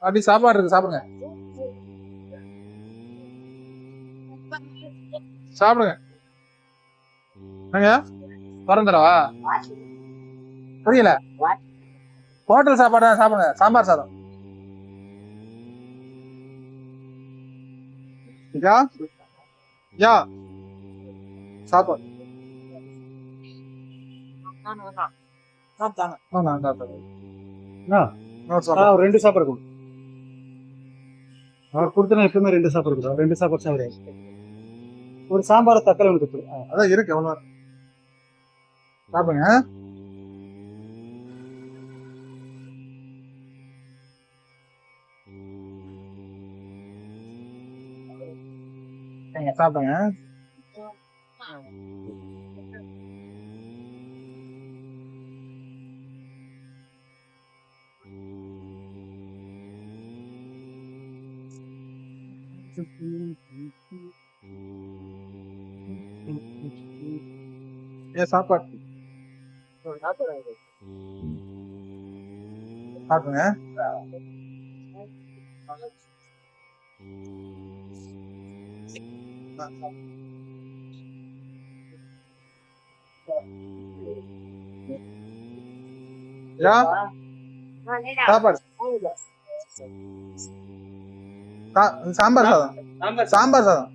அப்படி சாப்பாடு இருக்கு, சாப்பிடுங்க சாப்பிடுங்க. என்னங்க திறந்துடவா? புரியல. ஹோட்டல் சாப்பாடு தான் சாப்பிடுங்க. சாம்பார் சாதம். யா யா சாப்பாடு ரெண்டு சாப்பாடு கொடு. அவர் கொடுத்தனா எப்பவுமே ரெண்டு சாப்பாடு கொடுக்கும். ரெண்டு சாப்பாடு சாப்பிடுறாரு. ஒரு சாம்பார் தக்காளி ஒன்று கொடுத்துரு. அதான் இருக்கு எவ்வளோ சாப்பிடுங்க. சாப்பிடுங்க. ஏன் சாப்பாடு சாப்பிடுங்க. சாப்பாடு சாம்பார் சாதம். சாம்பார் சாதம்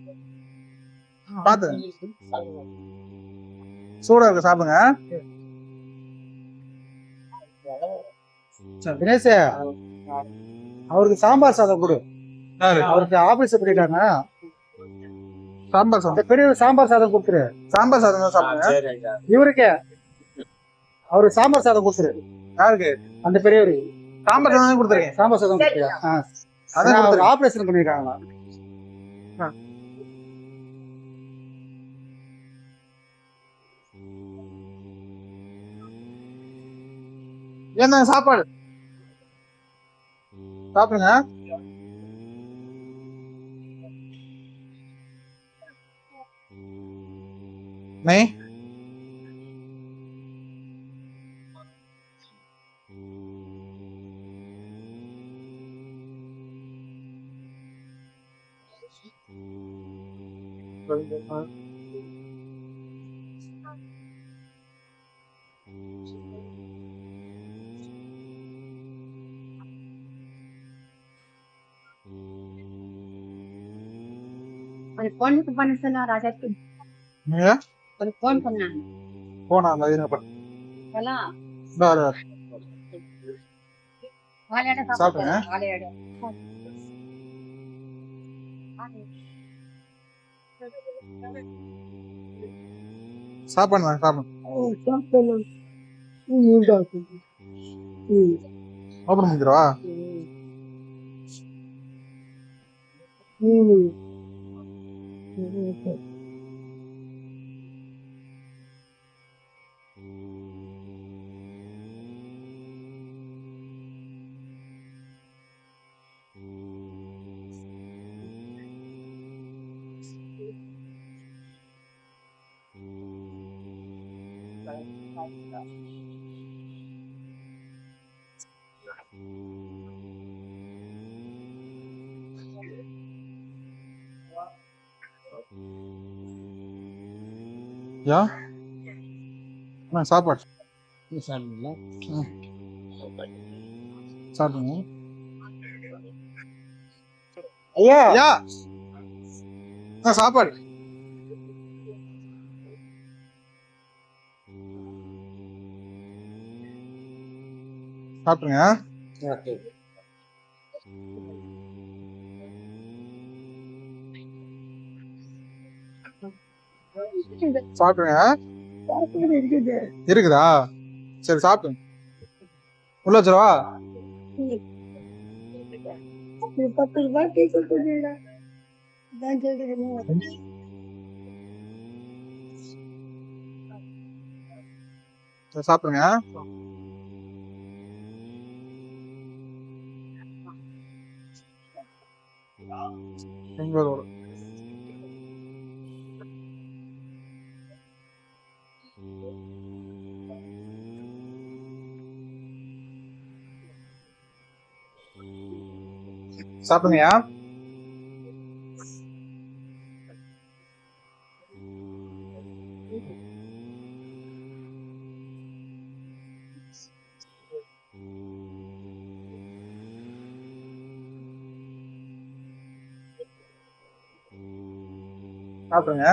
பாத்து சூடா இருக்கு, சாப்பிடுங்க. தினேஷ் அவருக்கு சாம்பார் சாதம் கொடு. அவருக்கு ஆபீஸ் போயிட்டாங்க. சாம்பார் சாதம் பெரிய சாம்பார் சாதம் கொடுத்துரு. சாம்பார் சாதம் தான் சாப்பிடுங்க. இவருக்கே அவருக்கு சாம்பார் சாதம் கொடுத்துரு. யாருக்கு? அந்த பெரியவரு சாம்பார் சாதம் கொடுத்துருக்கேன். சாம்பார் சாதம் கொடுத்துருக்கா? அதான் அவர் ஆபரேஷன் பண்ணிருக்காங்க. என்ன சாப்பாடு சாப்பிடுங்க. நெய் फोन பண்ண சொன்னா ராஜாக்கு. ஒரு ஃபோன் பண்ணாங்க. போனா லைனா பட். எல்லாம் வேற வாழையடை சாப்பிடுங்க. வாழையடை. சாப்பாடு தான் சாப்பிடுங்க. ஓப்பன் பண்ணிக்கிறவா? யா சாப்பாடு சாப்பிடுங்க. ஐயா யா சாப்பாடு சாப்பிடுங்க. சாப்பிடுங்க. இருக்குதா? சரி சாப்பிடுங்க. உள்ள வச்சிருவா? 10 ரூபாய் கேட்க சாப்பிடுங்க. எங்களோட சாப்பிடுங்கய்யா. சாப்பிடுங்க.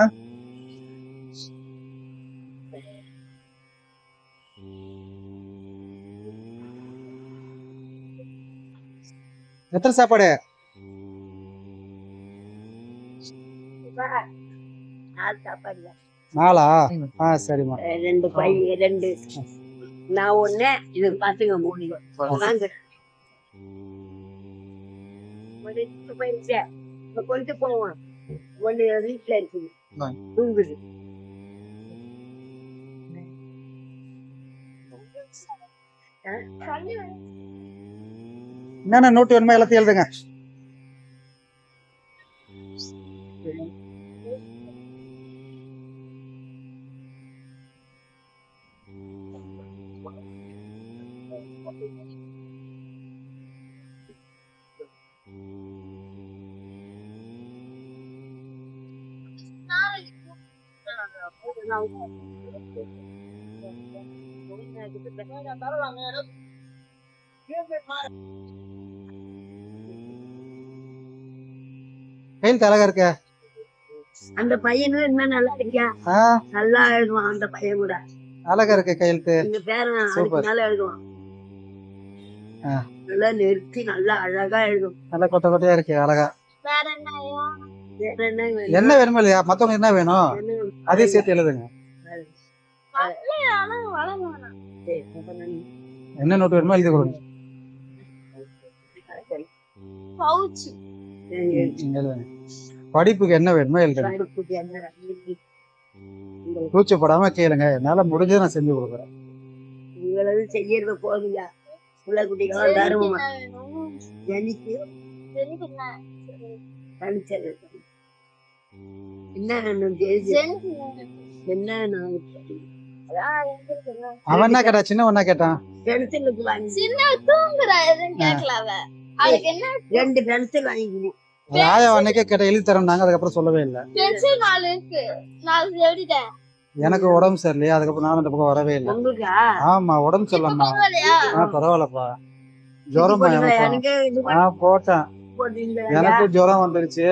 எத்தனை சாப்பாடு? நாலா? சரிம்மா. 2 பையன் 2 நான் 1 இது பசங்க 3 வாங்க ஒரு பையன் கொண்டு போவோம். 1 வீட்டுல இருக்குது தூங்குது. என்னென்ன நோட்டு வேணுமா எல்லாத்தையும் எழுதுங்க. கையில் அழகா இருக்க. அந்த பையனும் என்ன நல்லா இருக்கான். நல்லா எழுதுவான் அந்த பையன் கூட. அழகா இருக்கு கையெழுத்து. இந்த பேரன் அதுக்கு நல்லா எழுதுவான். நல்லா நிறுத்தி நல்லா அழகா எழுதும். நல்லா கொட்ட கொட்டையா இருக்கு அழகா. வேற என்ன வேணுமோ இல்லையா? மத்தவங்க என்ன வேணும் அதையும் சேர்த்து எழுதுங்க. என்ன நோட்டு வேணுமோ எழுதி கொடுங்க. படிப்புக்கு என்ன வேணுமோ எழுதுங்க. கூச்சப்படாம கேளுங்க. என்னால முடிஞ்சதை நான் செஞ்சு கொடுக்குறேன். உங்களது செய்யறது போதுங்க. புள்ள குட்டிகளும் தருவமா எனக்கு அவன் என்ன கேட்டா? சின்ன ஒன்னா கேட்டான். 2 பென்சில் வாங்கிக்கணும். ஆயா அன்னைக்கே கேட்ட எழுதி தரோம்னாங்க. அதுக்கப்புறம் சொல்லவே இல்லை. எனக்கு உடம்பு சரியில்லையா, அதுக்கப்புறம் நானும் அந்த பக்கம் வரவே இல்லை. ஆமா உடம்பு சொல்லமா? பரவாயில்லப்பா. ஜுரம் போட்டேன். எனக்கு ஜுரம் வந்துருச்சு.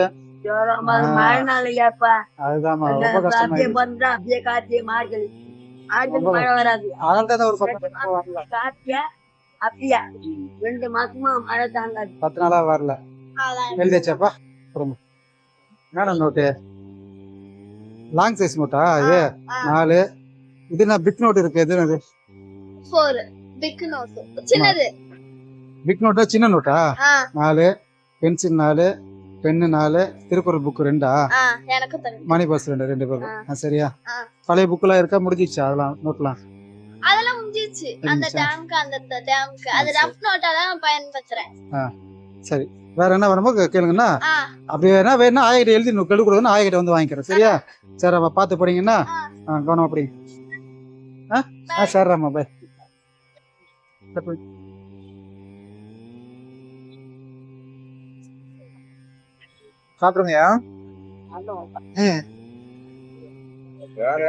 அதுதான் ரொம்ப கஷ்டமா. அப்படியா 2 மாசமா மழை தாங்காது. 10 நாளா வரல. எழுதியாச்சாப்பா? என்னடா நோட்டு? லாங் சைஸ் நோட்டா இது? 4. இது நான் பிக் நோட் இருக்கு. எது அது? 4 பிக் நோட். சின்னது பிக் நோட்டா? சின்ன NOTA? 4. Pencil 4, pen 4, Thirukkural book 2. எனக்கு தெரியும். மணி பாஸ் 2 பேரும். சரியா? பழைய புக்கெல்லாம் இருக்கா? முடிஞ்சிச்சு அதெல்லாம் நோட்லாம்? அதெல்லாம் முடிஞ்சிச்சு. அந்த டேம்க்கு அது ரஃப் நோட்டா தான் பயன்படுத்துறேன். சரி. வேற என்ன வேணுமோ கேளுங்கண்ணா. அப்படி வேணா ஆயிட்ட எழுதி கெடு கொடுக்கணும். ஆயிட்ட வந்து வாங்கிக்கிறேன். சரியா? சரி நம்ம பார்த்து போறீங்கன்னா கவனமா படிங்க. சரிம்மா பாய். சாப்பிடுங்கய்யா. வேற